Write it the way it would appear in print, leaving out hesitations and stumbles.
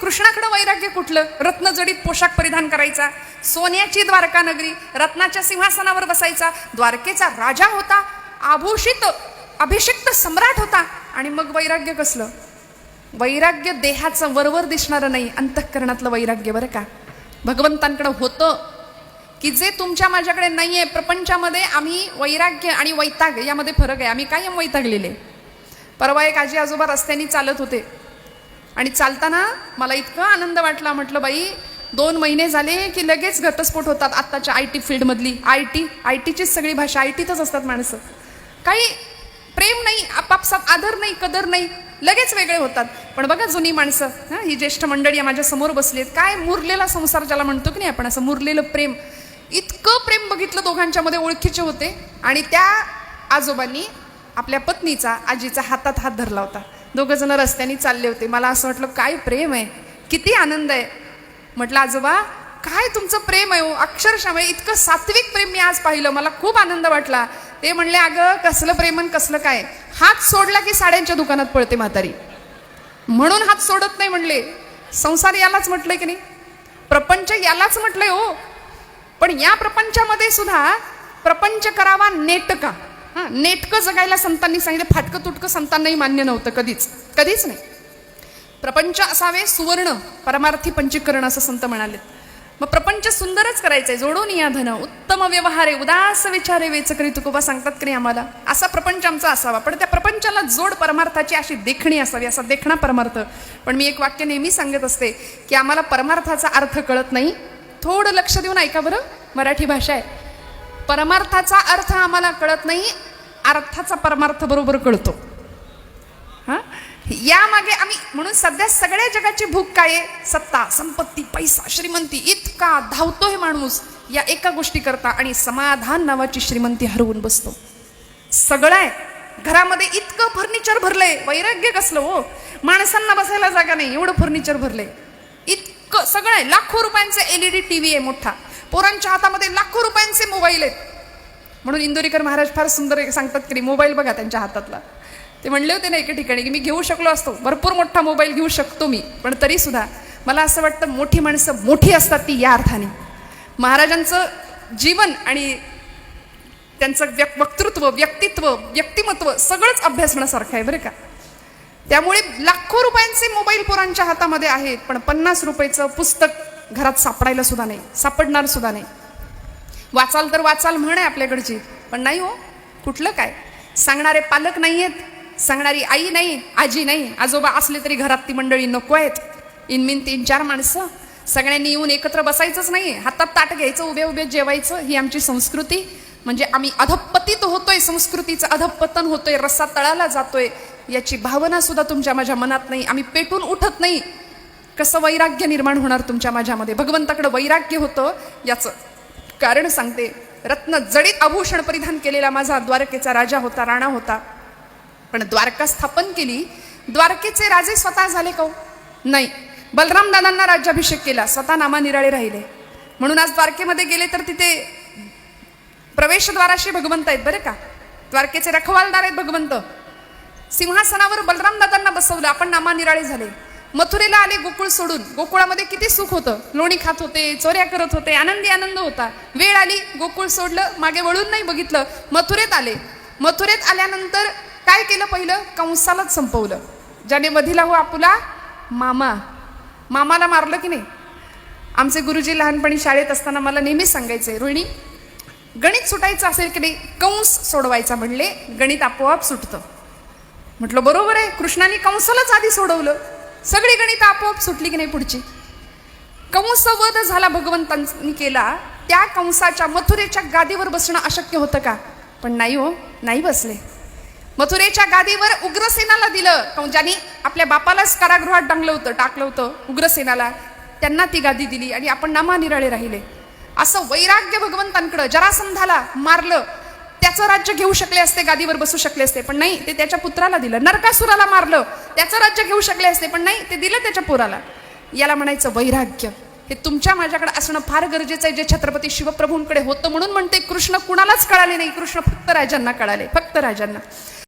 कृष्णाकडे वैराग्य कुठलं? रत्नजडीत पोशाख परिधान करायचा, सोन्याची द्वारका नगरी, रत्नाच्या सिंहासनावर बसायचा, द्वारकेचा राजा होता, आभूषित अभिषिक्त सम्राट होता. आणि मग वैराग्य कसलं? वैराग्य देहाचं वरवर दिसणारं नाही, अंतःकरणातलं वैराग्य. बरं का, भगवंतांकडे होतं की जे तुमच्या माझ्याकडे नाहीये. प्रपंचामध्ये आम्ही वैराग्य आणि वैताग यामध्ये फरक आहे. आम्ही कायम वैतागलेले. परवा एक आजी आजोबा रस्त्याने चालत होते आणि चालताना मला इतका आनंद वाटला. म्हटलं बाई, 2 महिने झाले की लगेच घटस्फोट होतात आत्ताच्या IT फील्डमधली. आयटीचीच सगळी भाषा, आयटीतच असतात माणसं. काही प्रेम नाही, आपापसात आदर नाही, कदर नाही, लगेच वेगळे होतात. पण बघा जुनी माणसं, ही ज्येष्ठ मंडळी आहे माझ्या समोर बसली आहेत, काय मुरलेला संसार ज्याला म्हणतो की नाही आपण, असं मुरलेलं प्रेम. इतकं प्रेम बघितलं दोघांच्या मध्ये, ओळखीचे होते. आणि त्या आजोबांनी आपल्या पत्नीचा, आजीचा हातात हात धरला होता. 2 जण रस्त्याने चालले होते. मला असं वाटलं काय प्रेम आहे, किती आनंद आहे. म्हटलं आजोबा काय तुमचं प्रेम आहे हो, अक्षरशः इतकं सात्विक प्रेम मी आज पाहिलं, मला खूप आनंद वाटला. ते म्हणले अगं कसलं प्रेम कसलं काय, हात सोडला की साड्यांच्या दुकानात पळते म्हातारी, म्हणून हात सोडत नाही म्हणले. संसार यालाच म्हटलंय की नाही, प्रपंच यालाच म्हटलंय हो. पण या प्रपंचामध्ये सुद्धा प्रपंच करावा नेटका. नेटकं जगायला संतांनी सांगितलं. फाटकं तुटकं संतांनाही मान्य नव्हतं, कधीच नाही. प्रपंच असावे सुवर्ण, परमार्थी पंचीकरण असं संत म्हणाले. मग प्रपंच सुंदरच करायचंय, जोडून या धन, उत्तम व्यवहारे, उदास विचारे, वेचकरी तुकोबा सांगतात की नाही आम्हाला. असा प्रपंच आमचा असावा, पण त्या प्रपंचाला जोड परमार्थाची अशी देखणी असावी, असा देखणा परमार्थ. पण मी एक वाक्य नेहमी सांगत असते की आम्हाला परमार्थाचा अर्थ कळत नाही. थोडं लक्ष देऊन ऐका बरं, मराठी भाषा आहे. परमार्थाचा अर्थ आम्हाला कळत नाही, अर्थाचा परमार्थ बरोबर कळतो. यामागे आम्ही, म्हणून सध्या सगळ्या जगाची भूक काय आहे? सत्ता, संपत्ती, पैसा, श्रीमंती. इतका धावतोय माणूस या एका गोष्टी करता आणि समाधान नावाची श्रीमंती हरवून बसतो. सगळं आहे घरामध्ये, इतकं फर्निचर भरलंय, वैराग्य कसलं हो. माणसांना बसायला जागा नाही, एवढं फर्निचर भरलंय, इतकं सगळं आहे. लाखो रुपयांचे LED TV आहे मोठा, पोरांच्या हातामध्ये लाखो रुपयांचे मोबाईल आहेत. म्हणून इंदोरीकर महाराज फार सुंदर सांगतात की मोबाईल बघा त्यांच्या हातातला. ते म्हणले होते ना एके ठिकाणी की मी घेऊ शकलो असतो, भरपूर मोठा मोबाईल घेऊ शकतो मी, पण तरी सुद्धा मला असं वाटतं मोठी माणसं मोठी असतात ती या अर्थाने. महाराजांचं जीवन आणि त्यांचं वक्तृत्व, व्यक्तित्व, व्यक्तिमत्व सगळंच अभ्यासण्यासारखं आहे बरं का. त्यामुळे लाखो रुपयांचे मोबाईल पोरांच्या हातामध्ये आहेत, पण 50 रुपयाचं पुस्तक घरात सापडायला सुद्धा नाही, सापडणार सुद्धा नाही. वाचाल तर वाचाल म्हण आहे आपल्याकडची, पण नाही हो, कुठलं काय. सांगणारे पालक नाही आहेत, सांगणारी आई नाही, आजी नाही, आजोबा असले तरी घरात ती मंडळी नको आहेत. इनमिन 3-4 माणसं, सगळ्यांनी येऊन एकत्र बसायचंच नाही, हातात ताट घ्यायचं, उभे उभे जेवायचं, ही आमची संस्कृती. म्हणजे आम्ही अधपतित होतोय, संस्कृतीचं अधपतन होतोय, रस्सा तळाला जातोय, याची भावना सुद्धा तुमच्या माझ्या मनात नाही. आम्ही पेटून उठत नाही. कसं वैराग्य निर्माण होणार तुमच्या माझ्यामध्ये? भगवंताकडे वैराग्य होतं याचं कारण सांगते. रत्न जडित आभूषण परिधान केलेला माझा द्वारकेचा राजा होता, राणा होता. पण द्वारका स्थापन केली, द्वारकेचे राजे स्वतः झाले का? नाही. बलराम दादांना राज्याभिषेक केला, स्वतः नामानिराळे राहिले. म्हणून आज द्वारकेमध्ये गेले तर तिथे प्रवेशद्वाराशी भगवंत आहेत बरं का. द्वारकेचे रखवालदार आहेत भगवंत. सिंहासनावर बलराम दादांना बसवलं, आपण नामानिराळे झाले. मथुरेला आले गोकुळ सोडून. गोकुळामध्ये किती सुख होतं, लोणी खात होते, चोऱ्या करत होते, आनंदी आनंद होता. वेळ आली, गोकुळ सोडलं, मागे वळून नाही बघितलं, मथुरेत आले. मथुरेत आल्यानंतर काय केलं? पहिलं कंसालाच संपवलं. ज्याने वधिला हो आपुला मामा, मामाला मारलं की नाही. आमचे गुरुजी लहानपणी शाळेत असताना मला नेहमी सांगायचे, रोहिणी गणित सुटायचं असेल की नाही, कंस सोडवायचा म्हणले, गणित आपोआप सुटतं. म्हटलं बरोबर आहे, कृष्णाने कंसालाच आधी सोडवलं, सगळी गणित आपोआप सुटली की नाही पुढची. कंसवध झाला भगवंतांनी केला, त्या कंसाच्या मथुरेच्या गादीवर बसणं अशक्य होतं का? पण नाही हो, नाही बसले. मथुरेच्या गादीवर उग्रसेनाला दिलं, ज्यांनी आपल्या बापालाच कारागृहात टाकलं होतं उग्रसेनाला, त्यांना ती गादी दिली आणि आपण नामानिराळे राहिले. असं वैराग्य भगवंतांकडं. जरासंधाला मारलं, त्याचं राज्य घेऊ शकले असते, गादीवर बसू शकले असते, पण नाही, ते त्याच्या पुत्राला दिलं. नरकासुराला मारलं, त्याचं राज्य घेऊ शकले असते, पण नाही, ते दिलं त्याच्या पोराला. याला म्हणायचं वैराग्य. हे तुमच्या माझ्याकडे असणं फार गरजेचं आहे, जे छत्रपती शिवप्रभूंकडे होतं. म्हणून म्हणते कृष्ण कुणालाच कळाले नाही, कृष्ण फक्त राजांना कळाले, फक्त राजांना.